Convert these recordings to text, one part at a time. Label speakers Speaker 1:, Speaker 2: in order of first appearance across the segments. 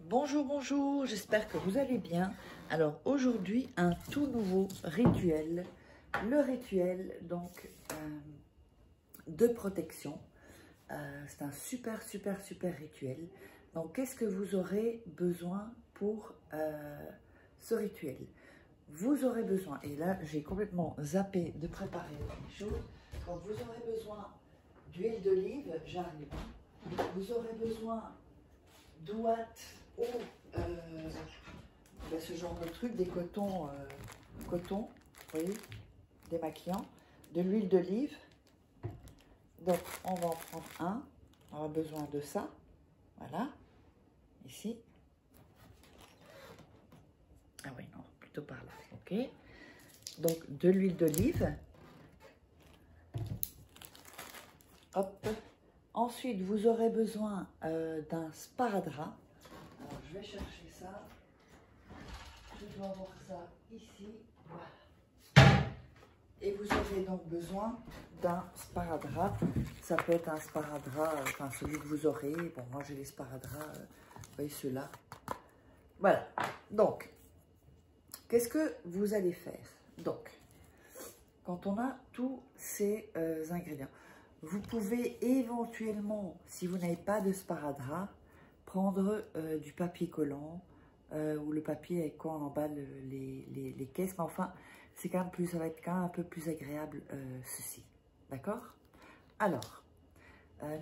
Speaker 1: Bonjour, bonjour, j'espère que vous allez bien. Alors aujourd'hui, un tout nouveau rituel, le rituel donc de protection. C'est un super rituel. Donc qu'est-ce que vous aurez besoin pour ce rituel? Vous aurez besoin, et là j'ai complètement zappé de préparer les choses, donc vous aurez besoin d'huile d'olive, j'arrive. Vous aurez besoin d'ouate ou ce genre de truc, des cotons, coton, vous voyez, démaquillant, de l'huile d'olive. Donc on va en prendre un, on aura besoin de ça, voilà, ici. Ah oui, non, plutôt par là, ok. Donc de l'huile d'olive. Hop. Ensuite, vous aurez besoin d'un sparadrap. Alors, je vais chercher ça. Je dois avoir ça ici. Voilà. Et vous aurez donc besoin d'un sparadrap. Ça peut être un sparadrap, enfin celui que vous aurez. Bon, moi j'ai les sparadraps, vous voyez ceux-là. Voilà. Donc, qu'est-ce que vous allez faire? Donc, quand on a tous ces ingrédients, vous pouvez éventuellement, si vous n'avez pas de sparadrap, prendre du papier collant ou le papier avec quoi on emballe les caisses. Mais enfin, c'est quand même plus, ça va être quand même un peu plus agréable ceci. D'accord? Alors,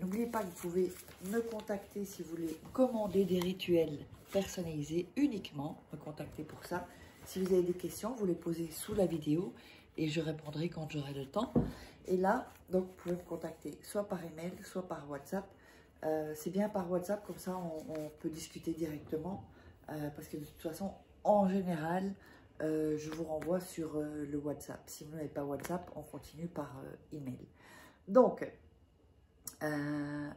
Speaker 1: n'oubliez pas que vous pouvez me contacter si vous voulez commander des rituels personnalisés uniquement. Me contacter pour ça. Si vous avez des questions, vous les posez sous la vidéo et je répondrai quand j'aurai le temps. Et là, donc, vous pouvez me contacter soit par email, soit par WhatsApp. C'est bien par WhatsApp, comme ça on peut discuter directement. Parce que de toute façon, en général, je vous renvoie sur le WhatsApp. Si vous n'avez pas WhatsApp, on continue par email. Donc,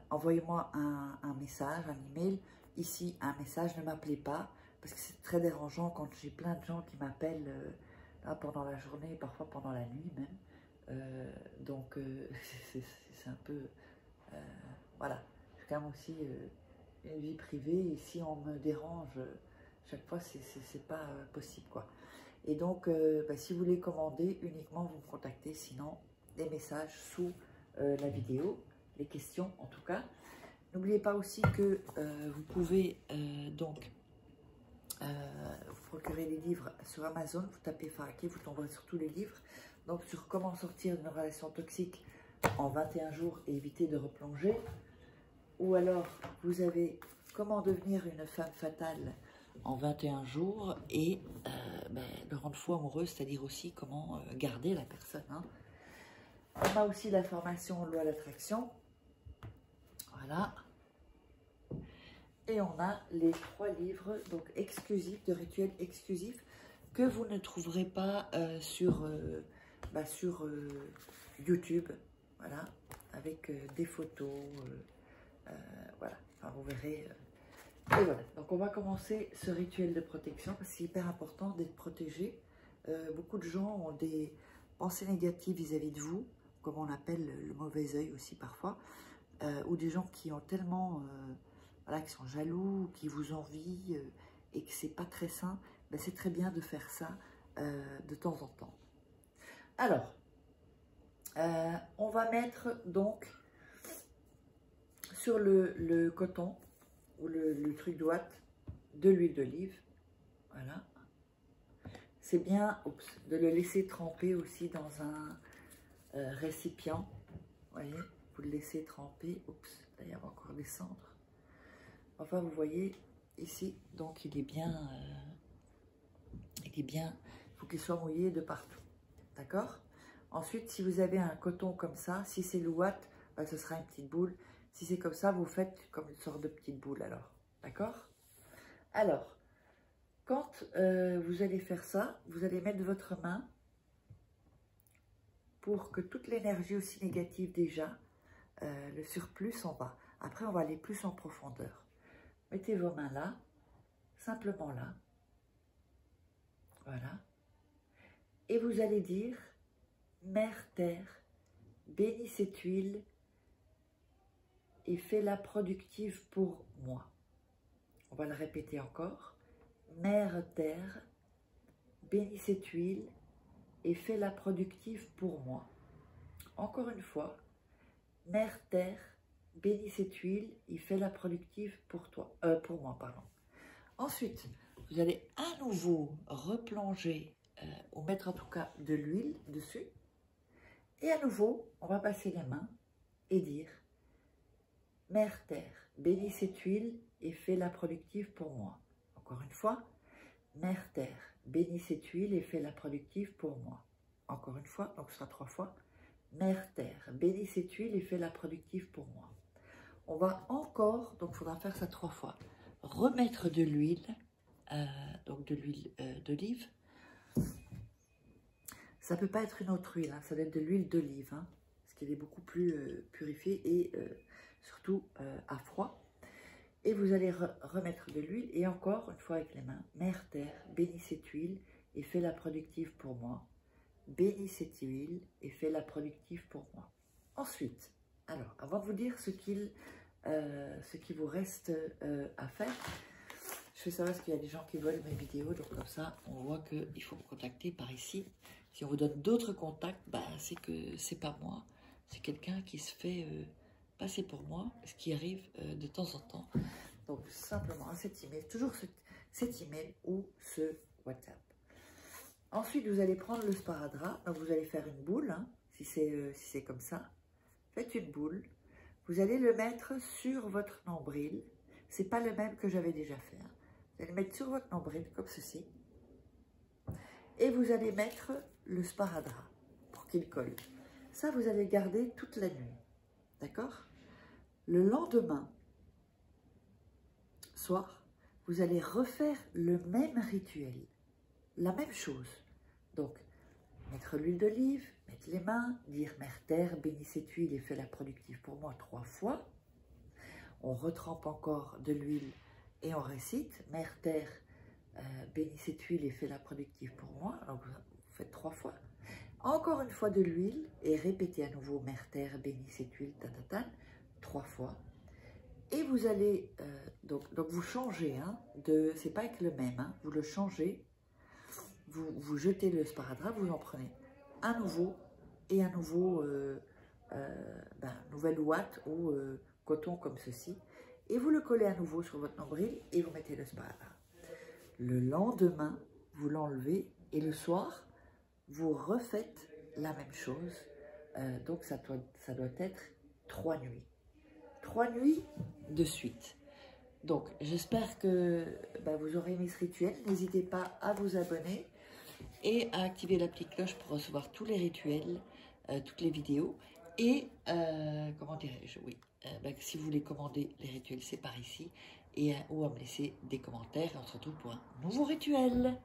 Speaker 1: envoyez-moi un message, un email. Ici, un message, ne m'appelez pas. Parce que c'est très dérangeant quand j'ai plein de gens qui m'appellent pendant la journée, parfois pendant la nuit même. Donc, c'est un peu... voilà, j'ai quand même aussi une vie privée. Et si on me dérange, chaque fois, c'est pas possible, quoi. Et donc, si vous voulez commander, uniquement, vous me contactez. Sinon, des messages sous la vidéo, les questions en tout cas. N'oubliez pas aussi que vous pouvez donc... vous procurez les livres sur Amazon, vous tapez Faraké, vous tomberez sur tous les livres. Donc sur comment sortir d'une relation toxique en 21 jours et éviter de replonger. Ou alors vous avez comment devenir une femme fatale en 21 jours et le rendre fou amoureux, c'est-à-dire aussi comment garder la personne. Hein. On a aussi la formation loi d'attraction. Voilà. Et on a les 3 livres donc exclusifs, de rituels exclusifs, que vous ne trouverez pas sur YouTube, voilà, avec des photos, voilà, enfin, vous verrez. Et voilà, donc on va commencer ce rituel de protection, parce que c'est hyper important d'être protégé. Beaucoup de gens ont des pensées négatives vis-à-vis de vous, comme on appelle le mauvais œil aussi parfois, ou des gens qui ont tellement... voilà, qui sont jaloux, qui vous envient et que c'est pas très sain, ben c'est très bien de faire ça de temps en temps. Alors, on va mettre donc sur le coton ou le truc d'ouate de l'huile d'olive. Voilà. C'est bien de le laisser tremper aussi dans un récipient. Vous voyez, vous le laissez tremper. Oups, là, il y a encore des cendres. Enfin, vous voyez ici, donc il est bien, il faut qu'il soit mouillé de partout, d'accord? Ensuite, si vous avez un coton comme ça, si c'est l'ouate, ben, ce sera une petite boule. Si c'est comme ça, vous faites comme une sorte de petite boule alors, d'accord? Alors, quand vous allez faire ça, vous allez mettre votre main pour que toute l'énergie aussi négative déjà, le surplus s'en va. Après, on va aller plus en profondeur. Mettez vos mains là, simplement là. Voilà. Et vous allez dire, Mère Terre, bénis cette huile et fais-la productive pour moi. va le répéter encore. Mère Terre, bénis cette huile et fais-la productive pour moi. Encore une fois, Mère Terre, bénis cette huile et fais-la productive pour toi, pour moi, pardon. Ensuite, vous allez à nouveau replonger ou mettre en tout cas de l'huile dessus. Et à nouveau, on va passer les mains et dire Mère Terre, bénis cette huile et fais-la productive pour moi. Encore une fois, Mère Terre, bénis cette huile et fais-la productive pour moi. Encore une fois, donc ce sera 3 fois. Mère Terre, bénis cette huile et fais-la productive pour moi. On va encore, donc il faudra faire ça 3 fois, remettre de l'huile, donc de l'huile d'olive. Ça ne peut pas être une autre huile, hein, ça doit être de l'huile d'olive, hein, parce qu'elle est beaucoup plus purifiée et surtout à froid. Et vous allez remettre de l'huile et encore une fois avec les mains. Mère Terre, bénis cette huile et fais-la productive pour moi. Bénis cette huile et fais-la productive pour moi. Ensuite, alors, avant de vous dire ce qu'il vous reste à faire, je fais savoir parce qu'il y a des gens qui veulent mes vidéos, donc comme ça, on voit qu'il faut me contacter par ici. Si on vous donne d'autres contacts, bah, c'est que c'est pas moi, c'est quelqu'un qui se fait passer pour moi, ce qui arrive de temps en temps. Donc simplement cet email, toujours cet email ou ce WhatsApp. Ensuite, vous allez prendre le sparadrap, donc vous allez faire une boule, hein, si c'est comme ça. Faites une boule, vous allez le mettre sur votre nombril. C'est pas le même que j'avais déjà fait. Hein. Vous allez le mettre sur votre nombril comme ceci. Et vous allez mettre le sparadrap pour qu'il colle. Ça, vous allez le garder toute la nuit. D'accord? Le lendemain soir, vous allez refaire le même rituel. La même chose. Donc, mettre l'huile d'olive, mettre les mains, dire Mère Terre, bénis cette huile et fais-la productive pour moi 3 fois. On retrempe encore de l'huile et on récite Mère Terre, bénis cette huile et fais-la productive pour moi. Alors vous faites 3 fois. Encore une fois de l'huile et répétez à nouveau Mère Terre, bénis cette huile, 3 fois. Et vous allez, donc vous changez, hein, c'est pas avec le même, hein, vous le changez, vous jetez le sparadrap, vous en prenez un nouveau et un nouveau, nouvelle ouate ou coton comme ceci, et vous le collez à nouveau sur votre nombril et vous mettez le sparadrap. Le lendemain, vous l'enlevez et le soir, vous refaites la même chose. Donc ça doit être 3 nuits. 3 nuits de suite. Donc j'espère que vous aurez aimé ce rituel. N'hésitez pas à vous abonner et à activer la petite cloche pour recevoir tous les rituels, toutes les vidéos. Et comment dirais-je, oui, si vous voulez commander les rituels, c'est par ici. Et ou à me laisser des commentaires. Et on se retrouve pour un nouveau rituel.